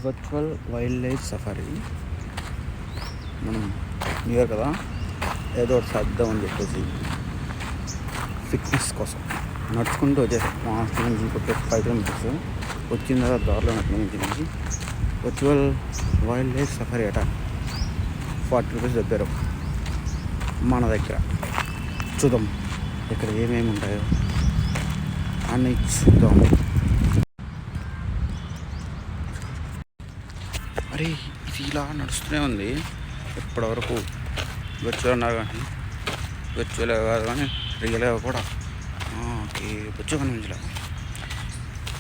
Virtual wild life safari. మనం new year కదా, ఏదో ఒకటి సాధ్యం అని చెప్పేసి ఫిట్నెస్ కోసం నడుచుకుంటూ వచ్చేసాం. మా హాస్టల్ నుంచి ఇంకొక 5 కిలోమీటర్స్ వచ్చిన తర్వాత దారిలో నుంచి వర్చువల్ వైల్డ్ లైఫ్ సఫారీ అట 40 రూపీస్ దగ్గర మన దగ్గర. చూద్దాం ఇక్కడ ఏమేమి ఉంటాయో అని చూద్దాం. అరే ఇది ఇలా నడుస్తూనే ఉంది ఇప్పటివరకు. వర్చువల్ అన్నారు కానీ వర్చువల్ కాదు కానీ రియల్గా కూడా ఓకే వచ్చే నుంచి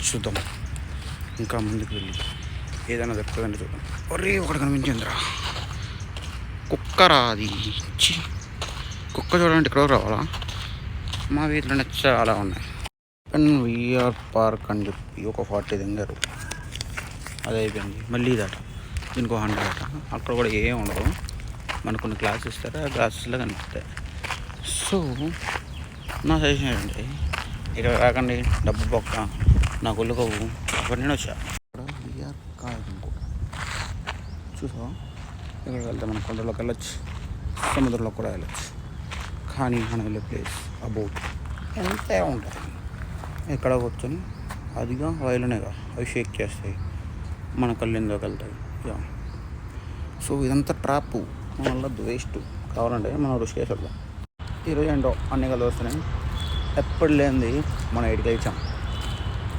చూద్దాం. ఇంకా ముందుకు వెళ్ళి ఏదైనా దొరుకుతుందంటే చూద్దాం. ఒరే ఒకటి కనిపించిందిరా, కుక్కరా అది. కుక్క చూడాలంటే ఇక్కడ రావాలా? మా వీధిలోనే చాలా ఉన్నాయి. విఆర్ పార్క్ అని చెప్పి ఒక 40 దింగారు, అది అయిపోయింది. మళ్ళీ ఇదట దీనికి 100 అట. అక్కడ కూడా ఏం ఉండదు, మనకు కొన్ని క్లాసెస్ ఇస్తారు, ఆ క్లాసెస్లో కనిపిస్తాయి. సో నా సజెషన్ ఏంటంటే ఇక్కడ రాకండి, డబ్బు పక్క నా కొల్లుకోవు. అక్కడ నేను వచ్చా. ఇక్కడ విఆర్ కాదు చూసా. ఇక్కడికి వెళ్తే మనం కొండలోకి వెళ్ళొచ్చు, సముద్రంలో కూడా వెళ్ళొచ్చు. కానీ మనం వెళ్ళే ప్లేస్ అబౌట్ ఎంతే ఉంటుంది. ఎక్కడ కూర్చొని అదిగా వైలునేగా అవి షేక్ చేస్తాయి, మన కళ్ళు ఎందుకు వెళ్తాయి. సో ఇదంతా ట్రాప్, మన వల్ల వేస్ట్. కావాలంటే మనం రుషికేష్ వెళ్దాం. ఈరోజు ఏంటో అన్ని కళ్ళు వస్తున్నాయి. ఎప్పుడు లేనిది మనం 8కి లేచాం.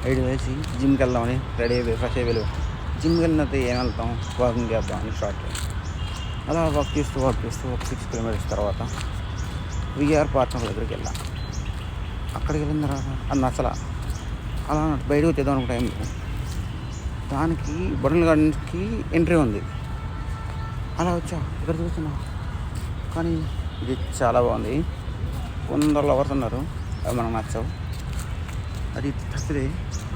8కి లేచి జిమ్కి వెళ్దామని రెడీ అయిపోయి ఫ్రెష్ అయిపోయి జిమ్కి వెళ్ళినట్టు ఏం వెళ్తాం, వాకింగ్ చేద్దామని స్టార్ట్ చేయాలి. అలా వాక్ చేస్తూ ఒక 6 కిలోమీటర్స్ తర్వాత విఆర్ పార్క్ దగ్గరికి వెళ్ళాం. అక్కడికి వెళ్ళిన తర్వాత అది నచ్చల. అలా బయటకు వచ్చేద్దాం అనుకో టైంలో దానికి బొటనికల్ గార్డెన్స్కి ఎంట్రీ ఉంది. అలా వచ్చా ఇక్కడ చూస్తున్నా, కానీ ఇది చాలా బాగుంది. కొందరు లవర్స్ ఉన్నారు, అవి మనకు నచ్చవు. అది తప్పితే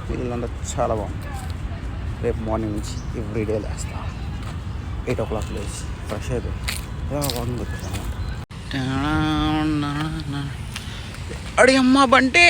వీళ్ళంతా చాలా బాగుంది. రేపు మార్నింగ్ నుంచి ఎవ్రీడే లేస్తా 8 o'clock లేచి ఫ్రెష్ అయిపోయి ఇలా వాకింగ్ వచ్చేస్తాను. అడి అమ్మ బంటే.